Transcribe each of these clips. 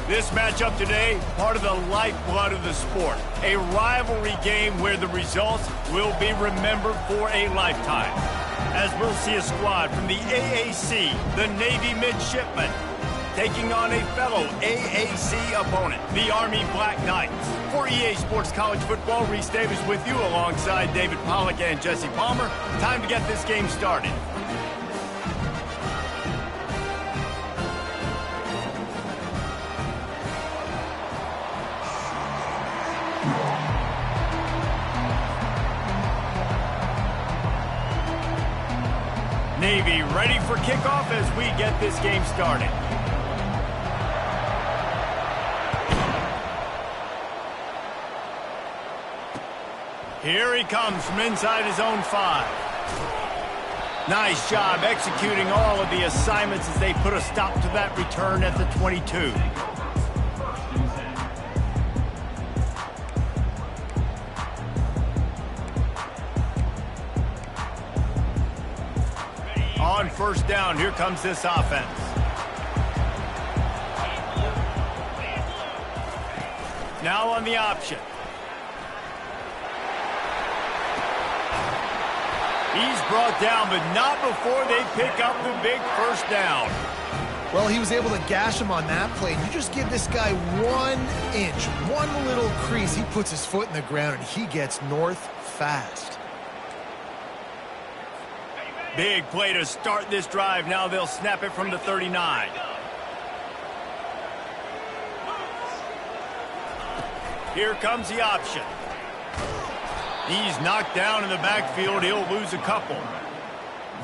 This matchup today, part of the lifeblood of the sport. A rivalry game where the results will be remembered for a lifetime. As we'll see a squad from the AAC, the Navy Midshipmen, taking on a fellow AAC opponent, the Army Black Knights. For EA Sports College Football, Reese Davis with you alongside David Pollack and Jesse Palmer. Time to get this game started. Navy ready for kickoff as we get this game started. Here he comes from inside his own 5. Nice job executing all of the assignments as they put a stop to that return at the 22. On first down, here comes this offense. Now on the option. He's brought down, but not before they pick up the big first down. Well, he was able to gash him on that play. You just give this guy 1 inch, one little crease, he puts his foot in the ground, and he gets north fast. Big play to start this drive. Now they'll snap it from the 39. Here comes the option. He's knocked down in the backfield. He'll lose a couple.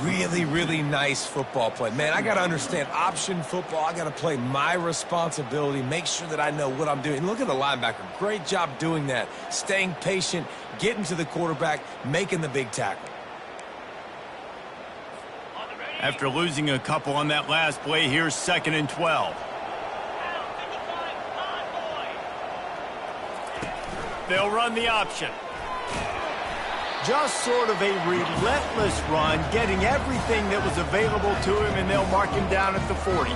Really, really nice football play. Man, I got to understand option football. I got to play my responsibility, make sure that I know what I'm doing. Look at the linebacker. Great job doing that. Staying patient, getting to the quarterback, making the big tackle. After losing a couple on that last play, here's 2nd and 12. They'll run the option. Just sort of a relentless run, getting everything that was available to him, and they'll mark him down at the 40.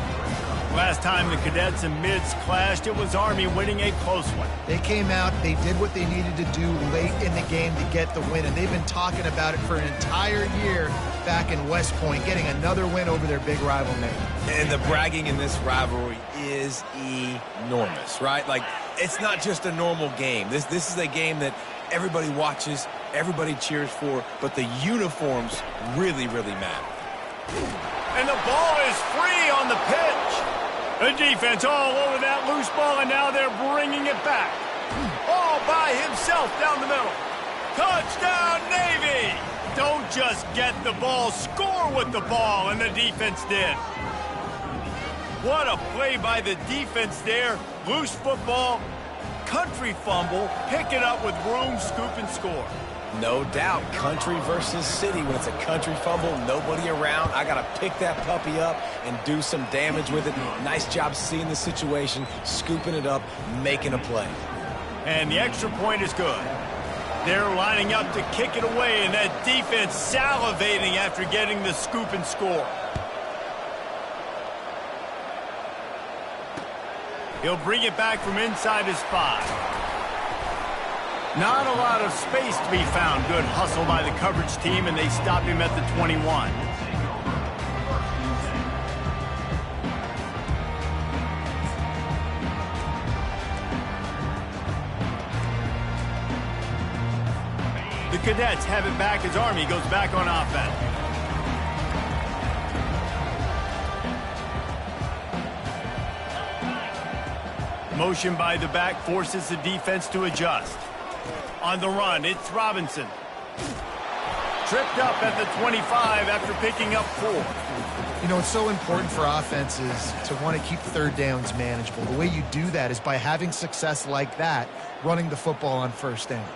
Last time the Cadets and Mids clashed, it was Army winning a close one. They came out, they did what they needed to do late in the game to get the win, and they've been talking about it for an entire year back in West Point, getting another win over their big rival Navy. And the bragging in this rivalry is enormous, right? Like, it's not just a normal game. This is a game that everybody watches, everybody cheers for, but the uniforms really, really matter. And the ball is free on the pitch. The defense all over that loose ball, and now they're bringing it back. All by himself down the middle. Touchdown, Navy! Don't just get the ball, score with the ball, and the defense did. What a play by the defense there. Loose football, country fumble, pick it up with room, scoop, and score. No doubt, country versus city. When it's a country fumble, nobody around, I got to pick that puppy up and do some damage with it. Nice job seeing the situation, scooping it up, making a play. And the extra point is good. They're lining up to kick it away, and that defense salivating after getting the scoop and score. He'll bring it back from inside his 5. Not a lot of space to be found. Good hustle by the coverage team, and they stop him at the 21. The Cadets have it back as Army goes back on offense. Motion by the back forces the defense to adjust. On the run, it's Robinson. Tripped up at the 25 after picking up 4. You know, it's so important for offenses to want to keep third downs manageable. The way you do that is by having success like that, running the football on first down.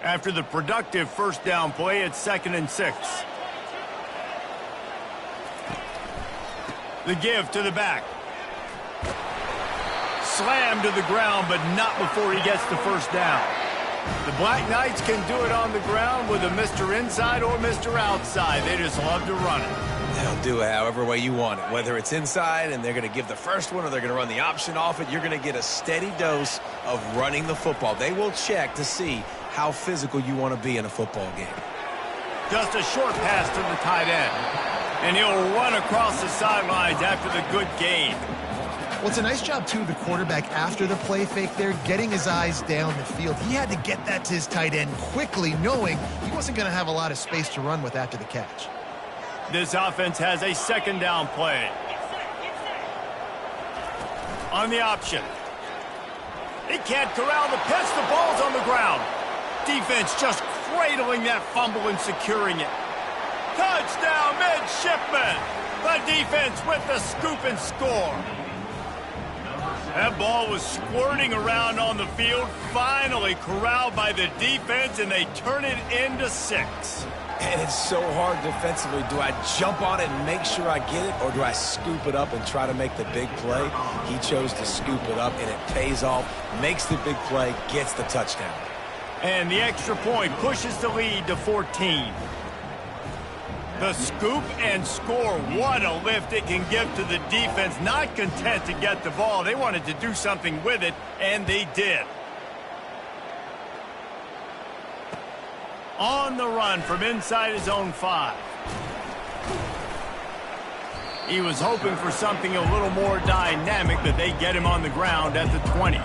After the productive first down play, it's 2nd and 6. The give to the back. Slammed to the ground, but not before he gets the first down. The Black Knights can do it on the ground with a Mr. Inside or Mr. Outside. They just love to run it. They'll do it however way you want it. Whether it's inside and they're going to give the first one or they're going to run the option off it, you're going to get a steady dose of running the football. They will check to see how physical you want to be in a football game. Just a short pass to the tight end. And he'll run across the sidelines after the good gain. Well, it's a nice job, too, the quarterback after the play fake there, getting his eyes down the field. He had to get that to his tight end quickly, knowing he wasn't going to have a lot of space to run with after the catch. This offense has a second down play. On the option. He can't corral the pitch. The ball's on the ground. Defense just cradling that fumble and securing it. Touchdown, midshipman. The defense with the scoop and score. That ball was squirting around on the field, finally corralled by the defense, and they turn it into 6. And it's so hard defensively. Do I jump on it and make sure I get it, or do I scoop it up and try to make the big play? He chose to scoop it up, and it pays off, makes the big play, gets the touchdown. And the extra point pushes the lead to 14. The scoop and score, what a lift it can give to the defense. Not content to get the ball. They wanted to do something with it, and they did. On the run from inside his own 5. He was hoping for something a little more dynamic, but they get him on the ground at the 20.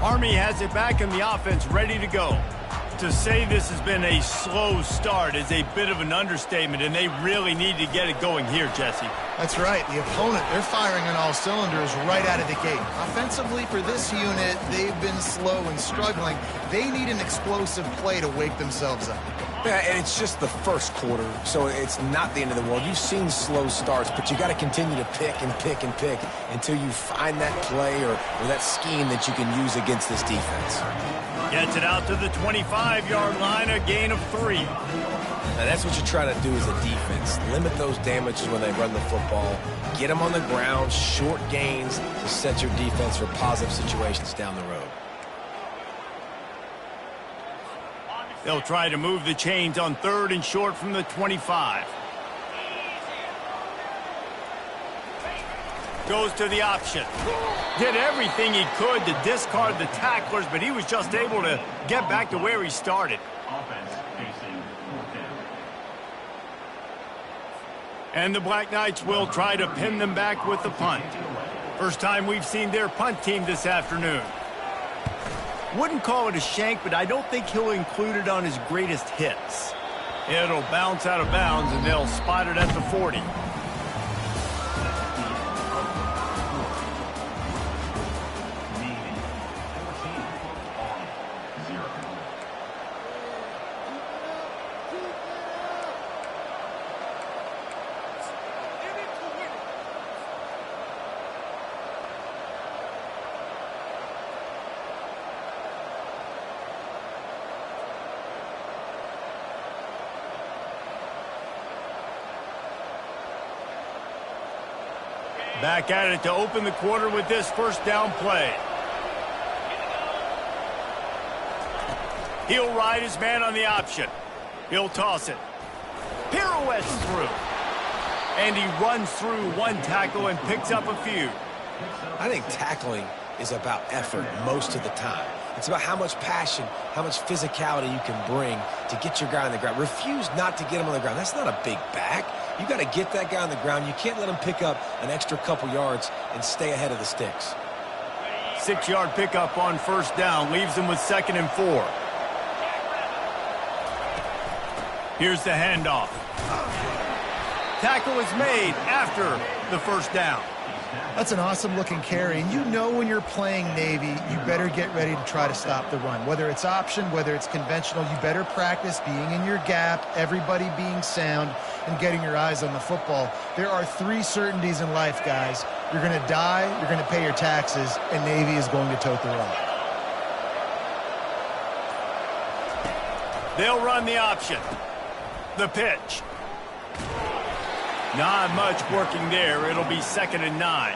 Army has it back in the offense, ready to go. To say this has been a slow start is a bit of an understatement, and they really need to get it going here, Jesse. That's right. The opponent, they're firing on all cylinders right out of the gate. Offensively, for this unit, they've been slow and struggling. They need an explosive play to wake themselves up. Yeah, and it's just the first quarter, so it's not the end of the world. You've seen slow starts, but you got to continue to pick and pick and pick until you find that play or that scheme that you can use against this defense. Gets it out to the 25-yard line, a gain of 3. Now, that's what you try to do as a defense. Limit those damages when they run the football. Get them on the ground, short gains to set your defense for positive situations down the road. They'll try to move the chains on 3rd and short from the 25. Goes to the option. Did everything he could to discard the tacklers, but he was just able to get back to where he started. And the Black Knights will try to pin them back with the punt. First time we've seen their punt team this afternoon. Wouldn't call it a shank, but I don't think he'll include it on his greatest hits. It'll bounce out of bounds, and they'll spot it at the 40. Back at it to open the quarter with this first down play. He'll ride his man on the option. He'll toss it. Pirouettes through. And he runs through one tackle and picks up a few. I think tackling is about effort most of the time. It's about how much passion, how much physicality you can bring to get your guy on the ground. Refuse not to get him on the ground. That's not a big back. You got to get that guy on the ground. You can't let him pick up an extra couple yards and stay ahead of the sticks. 6-yard pickup on first down leaves him with 2nd and 4. Here's the handoff. Tackle is made after the first down. That's an awesome-looking carry, and you know when you're playing Navy, you better get ready to try to stop the run. Whether it's option, whether it's conventional, you better practice being in your gap, everybody being sound, and getting your eyes on the football. There are 3 certainties in life, guys. You're going to die, you're going to pay your taxes, and Navy is going to tote the rock. They'll run the option. The pitch. Not much working there. It'll be 2nd and 9.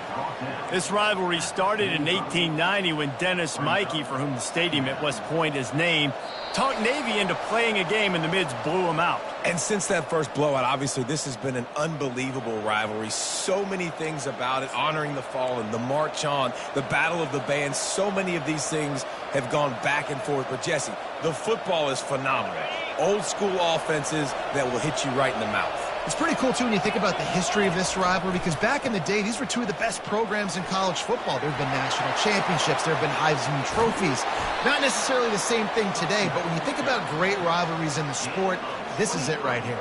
This rivalry started in 1890 when Dennis Mikey, for whom the stadium at West Point is named, talked Navy into playing a game and the Mids blew them out. And since that first blowout, obviously, this has been an unbelievable rivalry. So many things about it, honoring the fallen, the march on, the battle of the bands. So many of these things have gone back and forth. But, Jesse, the football is phenomenal. Old school offenses that will hit you right in the mouth. It's pretty cool, too, when you think about the history of this rivalry, because back in the day, these were two of the best programs in college football. There have been national championships. There have been Heisman trophies. Not necessarily the same thing today, but when you think about great rivalries in the sport, this is it right here.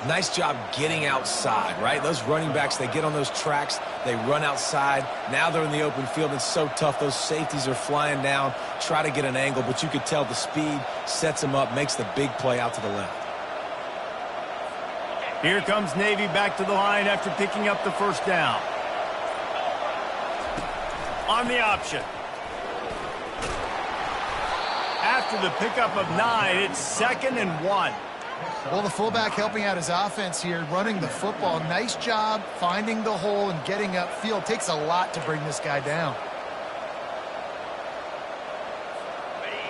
Nice job getting outside, right? Those running backs, they get on those tracks, they run outside. Now they're in the open field. It's so tough. Those safeties are flying down, try to get an angle, but you could tell the speed sets them up, makes the big play out to the left. Here comes Navy back to the line after picking up the first down. On the option. After the pickup of 9, it's 2nd and 1. Well, the fullback helping out his offense here, running the football. Nice job finding the hole and getting upfield. Takes a lot to bring this guy down.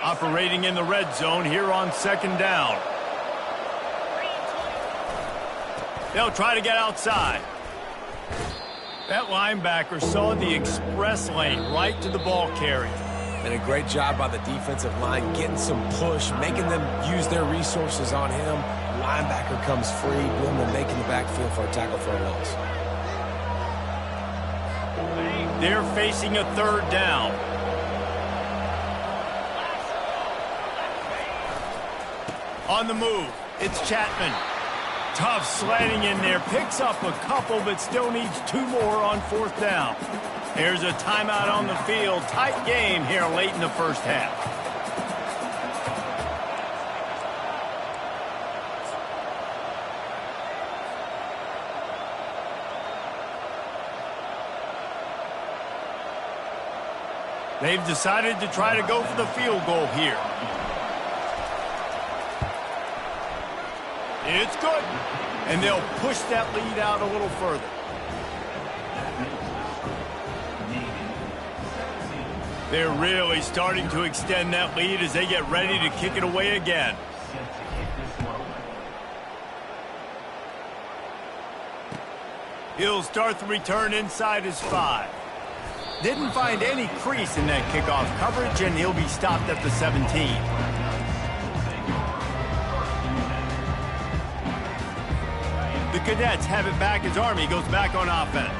Operating in the red zone here on 2nd down. They'll try to get outside. That linebacker saw the express lane right to the ball carrier. And a great job by the defensive line, getting some push, making them use their resources on him. Linebacker comes free, boom, and making the backfield for a tackle for a loss. They're facing a 3rd down. On the move, it's Chapman. Tough slanting in there, picks up a couple, but still needs 2 more on 4th down. There's a timeout on the field. Tight game here late in the first half. They've decided to try to go for the field goal here. It's good. And they'll push that lead out a little further. They're really starting to extend that lead as they get ready to kick it away again. He'll start the return inside his 5. Didn't find any crease in that kickoff coverage, and he'll be stopped at the 17. The Cadets have it back as Army goes back on offense.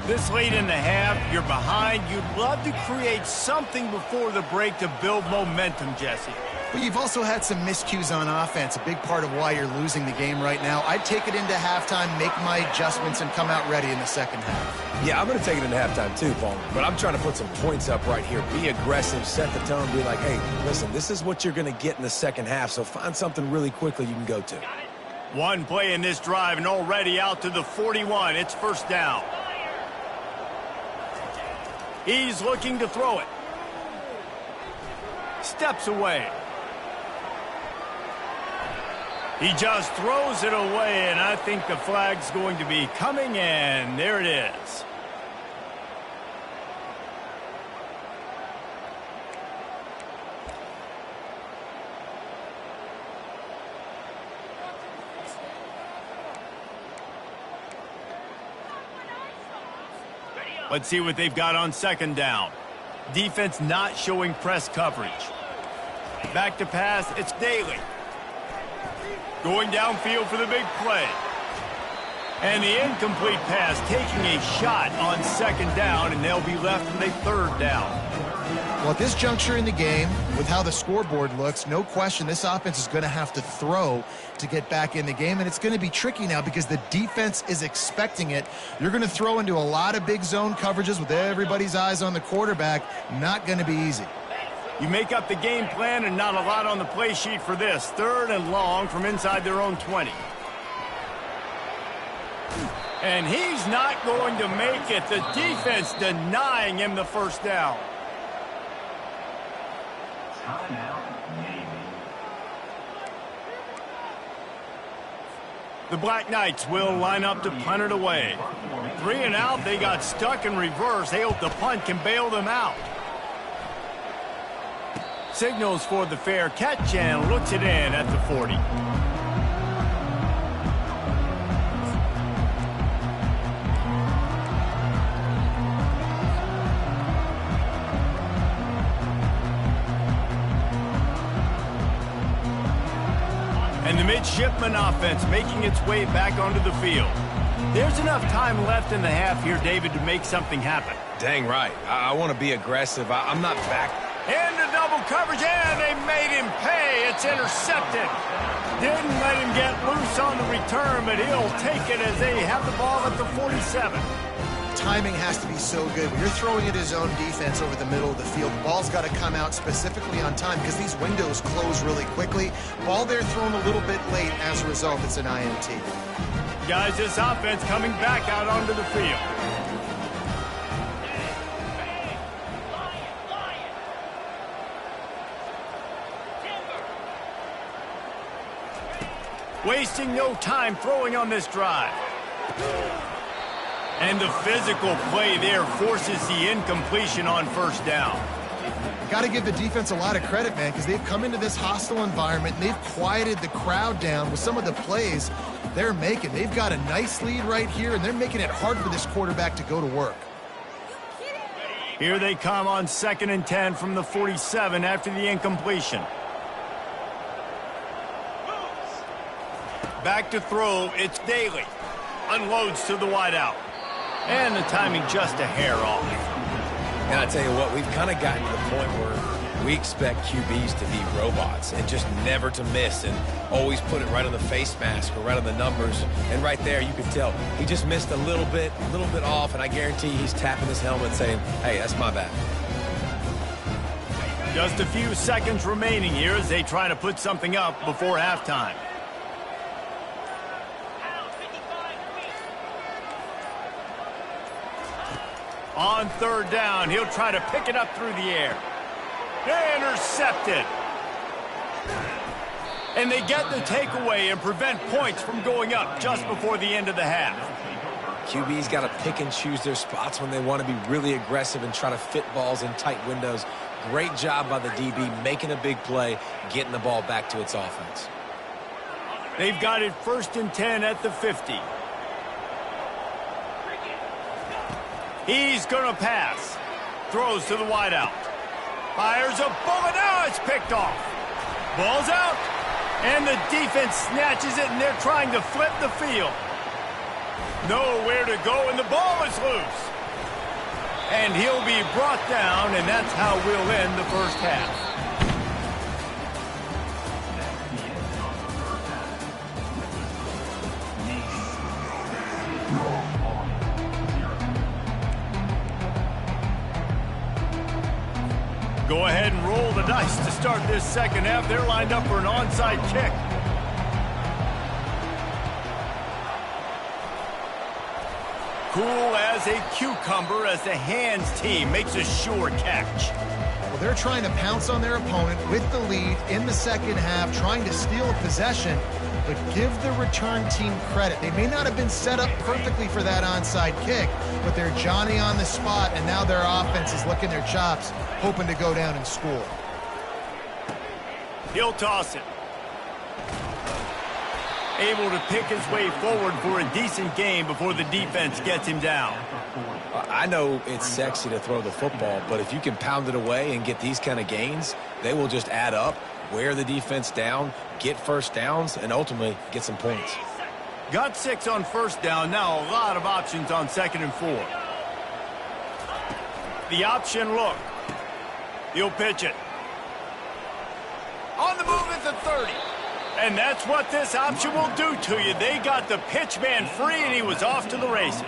This late in the half, you're behind. You'd love to create something before the break to build momentum, Jesse. But you've also had some miscues on offense, a big part of why you're losing the game right now. I'd take it into halftime, make my adjustments, and come out ready in the second half. Yeah, I'm going to take it into halftime too, Paul. But I'm trying to put some points up right here. Be aggressive, set the tone, be like, hey, listen, this is what you're going to get in the second half, so find something really quickly you can go to. One play in this drive and already out to the 41. It's 1st down. He's looking to throw it. Steps away. He just throws it away, and I think the flag's going to be coming, and there it is. Let's see what they've got on 2nd down. Defense not showing press coverage. Back to pass, it's Daly. Going downfield for the big play. And the incomplete pass taking a shot on 2nd down, and they'll be left with a 3rd down. Well, at this juncture in the game, with how the scoreboard looks, no question this offense is going to have to throw to get back in the game, and it's going to be tricky now because the defense is expecting it. You're going to throw into a lot of big zone coverages with everybody's eyes on the quarterback. Not going to be easy. You make up the game plan and not a lot on the play sheet for this. 3rd and long from inside their own 20. And he's not going to make it. The defense denying him the 1st down. The Black Knights will line up to punt it away. 3 and out, they got stuck in reverse. They hope the punt can bail them out. Signals for the fair catch and looks it in at the 40. And the midshipman offense making its way back onto the field. There's enough time left in the half here, David, to make something happen. Dang right. I want to be aggressive. I'm not back. Into double coverage, and they made him pay. It's intercepted. Didn't let him get loose on the return, but he'll take it as they have the ball at the 47. Timing has to be so good. When you're throwing at his own defense over the middle of the field, the ball's got to come out specifically on time because these windows close really quickly. Ball there thrown a little bit late. As a result, it's an INT. Guys, this offense coming back out onto the field. Wasting no time throwing on this drive. And the physical play there forces the incompletion on first down. Got to give the defense a lot of credit, man, because they've come into this hostile environment and they've quieted the crowd down with some of the plays they're making. They've got a nice lead right here, and they're making it hard for this quarterback to go to work. Here they come on 2nd and 10 from the 47 after the incompletion. Back to throw, it's Daly. Unloads to the wideout. And the timing just a hair off. And I tell you what, we've kind of gotten to the point where we expect QBs to be robots and just never to miss and always put it right on the face mask or right on the numbers. And right there, you can tell he just missed a little bit off, and I guarantee he's tapping his helmet saying, hey, that's my bad. Just a few seconds remaining here as they try to put something up before halftime. On 3rd down, he'll try to pick it up through the air. Intercepted. And they get the takeaway and prevent points from going up just before the end of the half. QB's got to pick and choose their spots when they want to be really aggressive and try to fit balls in tight windows. Great job by the DB making a big play, getting the ball back to its offense. They've got it 1st and 10 at the 50. He's going to pass. Throws to the wideout. Fires a bullet. Now it's picked off. Ball's out. And the defense snatches it, and they're trying to flip the field. Nowhere to go, and the ball is loose. And he'll be brought down, and that's how we'll end the first half. Go ahead and roll the dice to start this second half. They're lined up for an onside kick. Cool as a cucumber as the hands team makes a sure catch. Well, they're trying to pounce on their opponent with the lead in the second half, trying to steal a possession, but give the return team credit. They may not have been set up perfectly for that onside kick, but they're Johnny on the spot, and now their offense is licking their chops, hoping to go down and score. He'll toss it. Able to pick his way forward for a decent game before the defense gets him down. I know it's sexy to throw the football, but if you can pound it away and get these kind of gains, they will just add up, wear the defense down, get first downs, and ultimately get some points. Got 6 on first down. Now a lot of options on 2nd and 4. The option look. He'll pitch it. On the move at the 30. And that's what this option will do to you. They got the pitch man free, and he was off to the races.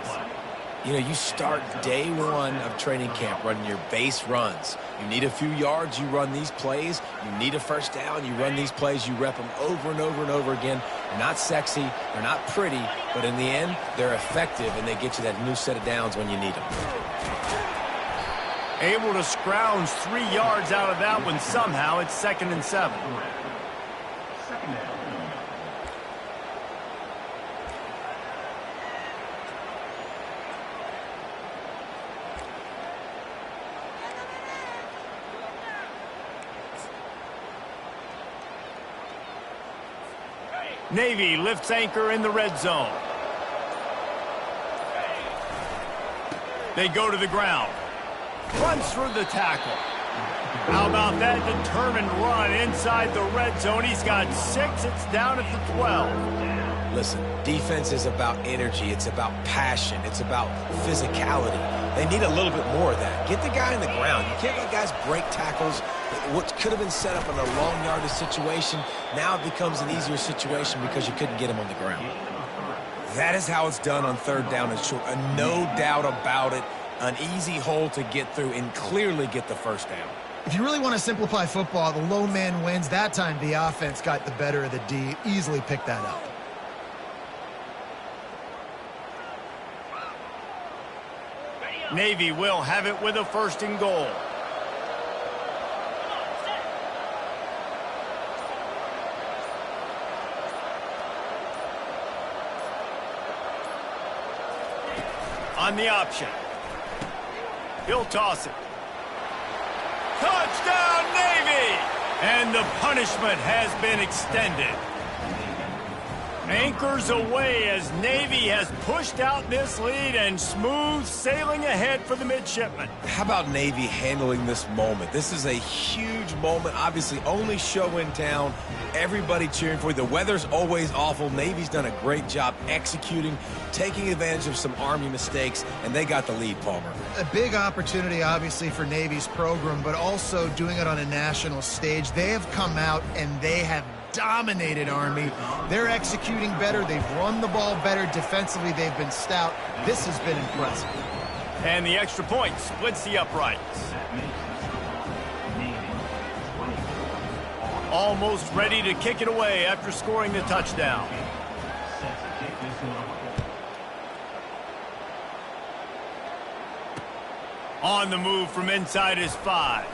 You know, you start day one of training camp running your base runs. You need a few yards, you run these plays. You need a first down, you run these plays. You rep them over and over and over again. They're not sexy, they're not pretty, but in the end, they're effective, and they get you that new set of downs when you need them. Able to scrounge 3 yards out of that one somehow. It's 2nd and 7. Navy lifts anchor in the red zone. They go to the ground. Runs through the tackle. How about that determined run inside the red zone? He's got 6. It's down at the 12. Listen, defense is about energy. It's about passion. It's about physicality. They need a little bit more of that. Get the guy in the ground. You can't let guys break tackles. What could have been set up in a long yardage situation, now it becomes an easier situation because you couldn't get him on the ground. That is how it's done on third down and short. No doubt about it. An easy hole to get through and clearly get the first down. If you really want to simplify football, the low man wins. That time the offense got the better of the D. Easily picked that up. Navy will have it with a 1st and goal. On the option. He'll toss it. Touchdown, Navy! And the punishment has been extended. Anchors away as Navy has pushed out this lead and smooth sailing ahead for the midshipmen. How about Navy handling this moment? This is a huge moment. Obviously, only show in town. Everybody cheering for you. The weather's always awful. Navy's done a great job executing, taking advantage of some Army mistakes, and they got the lead, Palmer. A big opportunity, obviously, for Navy's program, but also doing it on a national stage. They have come out and they have dominated Army. They're executing better. They've run the ball better. Defensively, they've been stout. This has been impressive. And the extra point splits the uprights. Almost ready to kick it away after scoring the touchdown. On the move from inside his 5.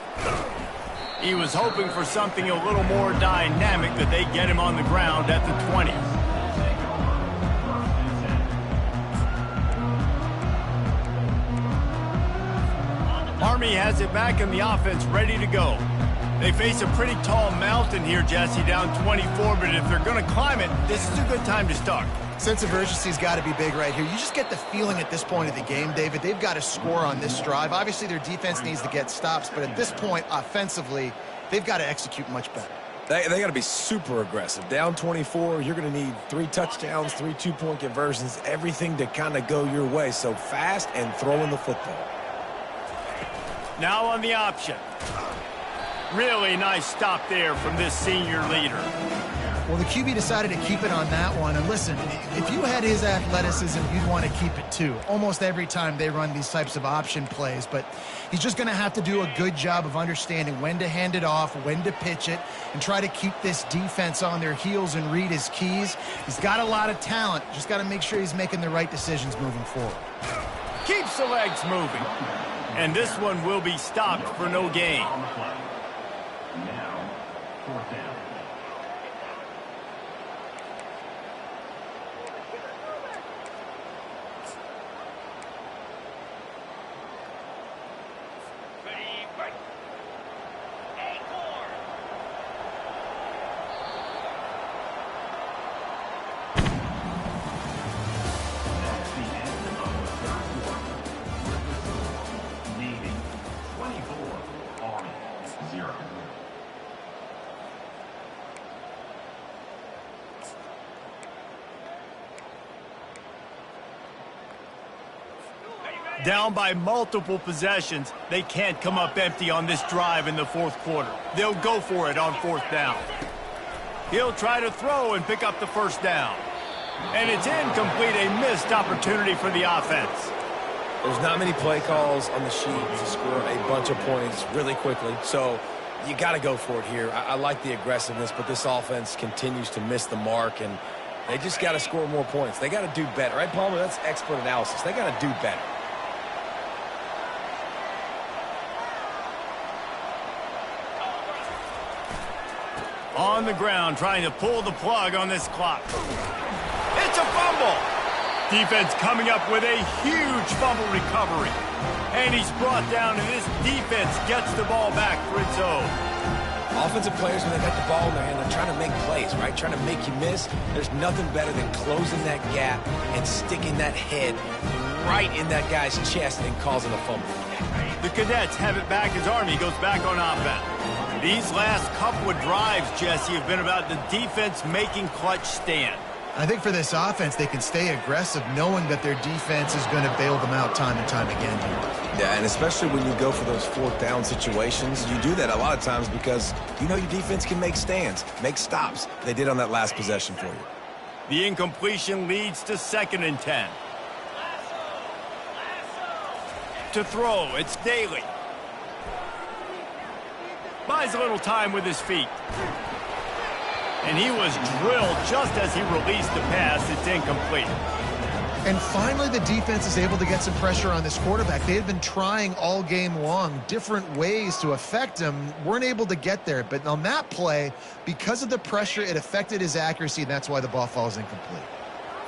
He was hoping for something a little more dynamic, that they get him on the ground at the 20. Army has it back in the offense, ready to go. They face a pretty tall mountain here, Jesse, down 24, but if they're going to climb it, this is a good time to start. Sense of urgency's got to be big right here. You just get the feeling at this point of the game, David, they've got to score on this drive. Obviously, their defense needs to get stops, but at this point, offensively, they've got to execute much better. They got to be super aggressive. Down 24, you're going to need 3 touchdowns, 3 two-point conversions, everything to kind of go your way. So fast and throwing the football. Now on the option. Really nice stop there from this senior leader. Well, the QB decided to keep it on that one. And listen, if you had his athleticism, you'd want to keep it too. Almost every time they run these types of option plays. But he's just going to have to do a good job of understanding when to hand it off, when to pitch it, and try to keep this defense on their heels and read his keys. He's got a lot of talent. Just got to make sure he's making the right decisions moving forward. Keeps the legs moving. And this one will be stopped for no gain. Now, 4th down. Down by multiple possessions, they can't come up empty on this drive in the 4th quarter. They'll go for it on 4th down. He'll try to throw and pick up the 1st down. And it's incomplete, a missed opportunity for the offense. There's not many play calls on the sheet to score a bunch of points really quickly, so you got to go for it here. I like the aggressiveness, but this offense continues to miss the mark, and they just got to score more points. They got to do better, right, Palmer? That's expert analysis. They got to do better. On the ground, trying to pull the plug on this clock. It's a fumble. Defense coming up with a huge fumble recovery. And he's brought down, and this defense gets the ball back for its own. Offensive players, when they got the ball in their hand, they're trying to make plays, right? Trying to make you miss. There's nothing better than closing that gap and sticking that head right in that guy's chest and causing a fumble. The Cadets have it back as Army goes back on offense. These last couple of drives, Jesse, have been about the defense making clutch stand. I think for this offense, they can stay aggressive knowing that their defense is going to bail them out time and time again here. Yeah, and especially when you go for those fourth down situations, you do that a lot of times because you know your defense can make stands, make stops. They did on that last possession for you. The incompletion leads to 2nd and 10. To throw, it's Daly. Buys a little time with his feet. And he was drilled just as he released the pass. It's incomplete. And finally, the defense is able to get some pressure on this quarterback. They had been trying all game long different ways to affect him. Weren't able to get there. But on that play, because of the pressure, it affected his accuracy, and that's why the ball falls incomplete.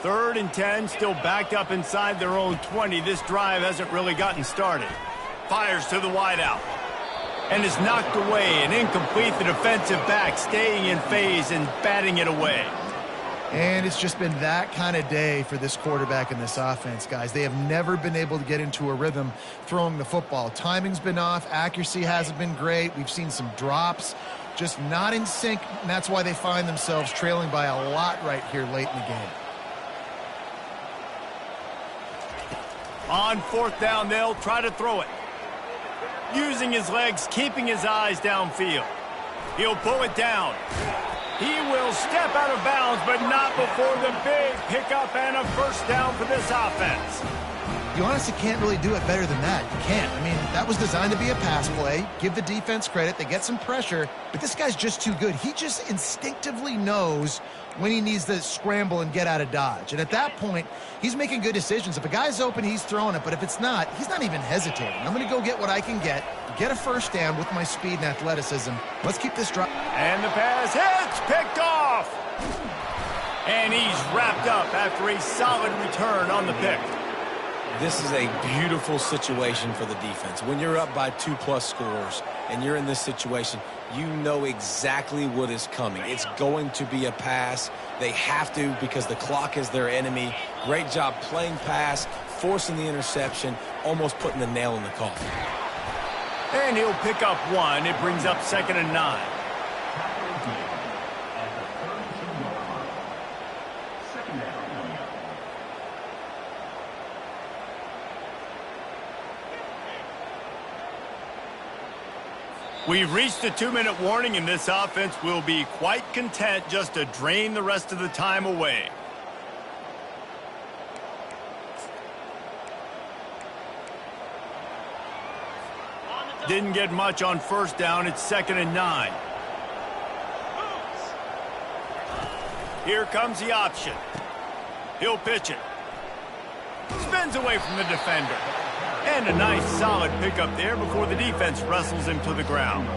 3rd and 10, still backed up inside their own 20. This drive hasn't really gotten started. Fires to the wideout. And is knocked away and incomplete. The defensive back staying in phase and batting it away. And it's just been that kind of day for this quarterback and this offense, guys. They have never been able to get into a rhythm throwing the football. Timing's been off. Accuracy hasn't been great. We've seen some drops. Just not in sync, and that's why they find themselves trailing by a lot right here late in the game. On 4th down, they'll try to throw it. Using his legs, keeping his eyes downfield. He'll pull it down. He will step out of bounds, but not before the big pickup and a 1st down for this offense. You honestly can't really do it better than that. You can't. I mean, that was designed to be a pass play. Give the defense credit. They get some pressure, but this guy's just too good. He just instinctively knows when he needs to scramble and get out of dodge. And at that point, he's making good decisions. If a guy's open, he's throwing it. But if it's not, he's not even hesitating. I'm going to go get what I can get a 1st down with my speed and athleticism. Let's keep this drive. And the pass hits, picked off. And he's wrapped up after a solid return on the pick. This is a beautiful situation for the defense. When you're up by 2+ scores and you're in this situation, you know exactly what is coming. It's going to be a pass. They have to because the clock is their enemy. Great job playing pass, forcing the interception, almost putting the nail in the coffin. And he'll pick up 1. It brings up 2nd and 9. We've reached a 2-minute warning, and this offense will be quite content just to drain the rest of the time away. Didn't get much on 1st down. It's 2nd and 9. Here comes the option. He'll pitch it. Spins away from the defender. And a nice solid pickup there before the defense wrestles him to the ground.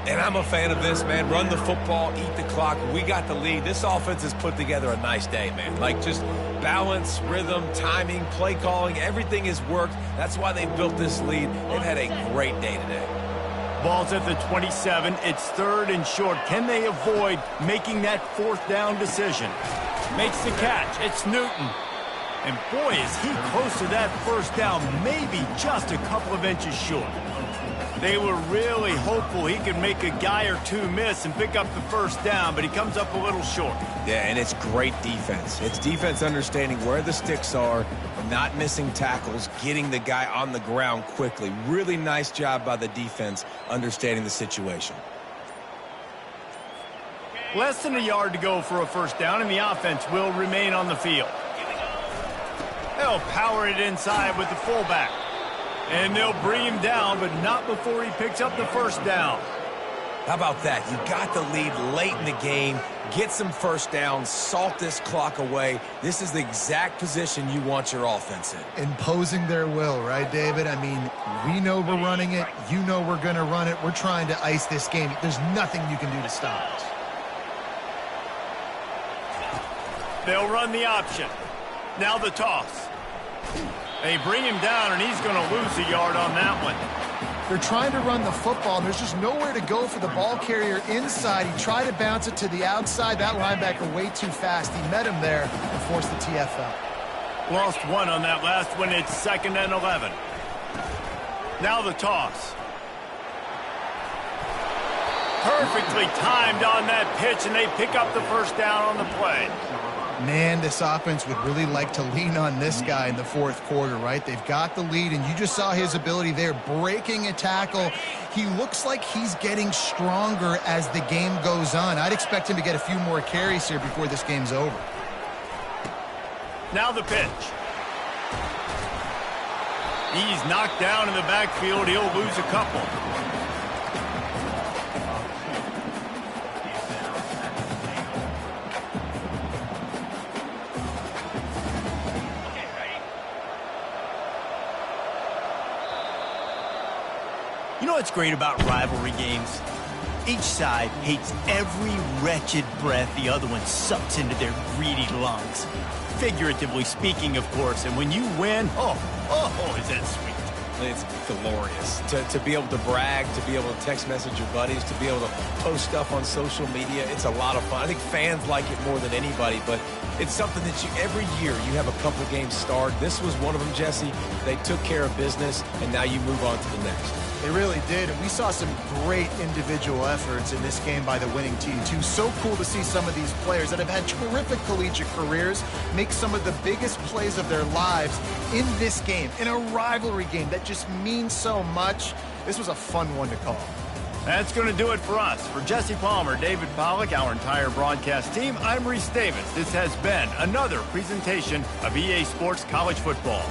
And I'm a fan of this, man. Run the football, eat the clock. We got the lead. This offense has put together a nice day, man. Like just balance, rhythm, timing, play calling, everything has worked. That's why they built this lead. They've had a great day today. Ball's at the 27. It's 3rd and short. Can they avoid making that 4th down decision? Makes the catch. It's Newton. And boy, is he close to that 1st down, maybe just a couple of inches short. They were really hopeful he could make a guy or two miss and pick up the 1st down, but he comes up a little short. Yeah, and it's great defense. It's defense understanding where the sticks are, not missing tackles, getting the guy on the ground quickly. Really nice job by the defense understanding the situation. Less than a yard to go for a 1st down, and the offense will remain on the field. They'll power it inside with the fullback. And they'll bring him down, but not before he picks up the 1st down. How about that? You got the lead late in the game. Get some 1st downs. Salt this clock away. This is the exact position you want your offense in. Imposing their will, right, David? I mean, we know we're running it. You know we're going to run it. We're trying to ice this game. There's nothing you can do to stop us. They'll run the option. Now the toss. They bring him down, and he's going to lose a yard on that one. They're trying to run the football, and there's just nowhere to go for the ball carrier inside. He tried to bounce it to the outside. That linebacker way too fast. He met him there and forced the TFL. Lost one on that last one. It's 2nd and 11. Now the toss. Perfectly timed on that pitch, and they pick up the first down on the play. Man, this offense would really like to lean on this guy in the fourth quarter, right? They've got the lead, and you just saw his ability there, breaking a tackle. He looks like he's getting stronger as the game goes on. I'd expect him to get a few more carries here before this game's over. Now the pitch. He's knocked down in the backfield. He'll lose a couple. You know what's great about rivalry games? Each side hates every wretched breath the other one sucks into their greedy lungs. Figuratively speaking, of course, and when you win, is that sweet. It's glorious to be able to brag, to be able to text message your buddies, to be able to post stuff on social media. It's a lot of fun. I think fans like it more than anybody, but it's something that every year you have a couple games start. This was one of them, Jesse. They took care of business, and now you move on to the next. They really did, and we saw some great individual efforts in this game by the winning team, too. So cool to see some of these players that have had terrific collegiate careers make some of the biggest plays of their lives in this game, in a rivalry game that just means so much. This was a fun one to call. That's going to do it for us. For Jesse Palmer, David Pollack, our entire broadcast team, I'm Reese Davis. This has been another presentation of EA Sports College Football.